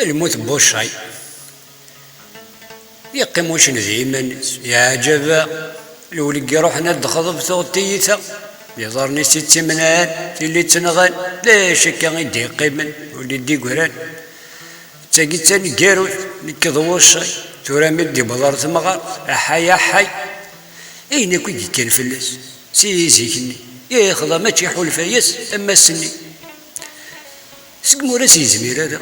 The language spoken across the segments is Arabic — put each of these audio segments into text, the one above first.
الموت بوشاي يقيم واش نديما يا عجبا الولي روحنا دخض بثوتيتا يظهرني ست منان اللي تنغان لا شك غيدي يقيمن ولي دي قران تاقي تاني كاروث نكضو الشاي تورا مدي بضار تمغار احاي احاي اين كي كان فلس سيزيكني ياخذ ما تيحول فايس اما السني سقمو راسي زمير هذا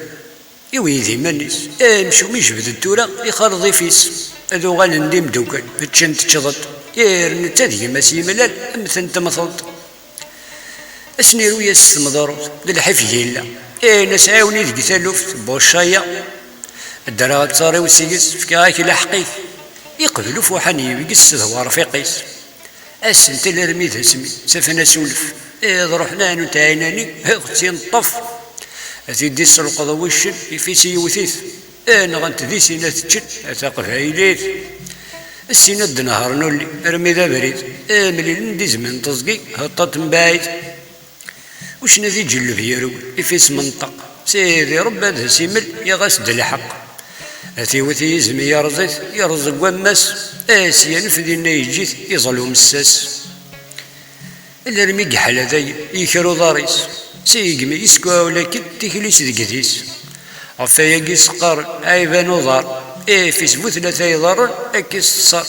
يويدي مانيس امشو ميجبد التورا يخرض فيس هذو غاندي مدوكل تشنت تشضط يرن تادي ماسي ملال امثل تمثلط اسنيرو ياس مضروط للحفي يلا ناس عاوني ذيك تالوفت بوشايا الدرا تصاري وسيقس فكاك لحقيت يقبلو فوحاني يقس هو رفيقيس السنت اللي رميتها اسمي سفنا سولف إذا رحنا نتعيناني هاختي نطف أتيدي السلقض وشن في سيوثيث أنا غنتدي سينا تشن أتاقف عيليت السينا النهار نولي رمي ذا بريد ملي نديز من تصقي هطات مبايت وش نذي جلب يارو يفيس منطق سيدي رب هذا سيمل يغسد الحق أثيوثي يزمي يرزق وماس آسيا نفذي يجيث يظلو مساس إلا رمي قحل هذايا يكرو ضاريس سيقمي يسكوا ولكن تيكليس ذكثيس عفايا كيس قار عيبان وضار فيس ثلاثة يضار أكيس صار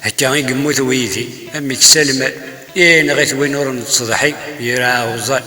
هكا يقمو ثويثي أمي كسالمال نغيت وين ورن تصدحي يراعو وزار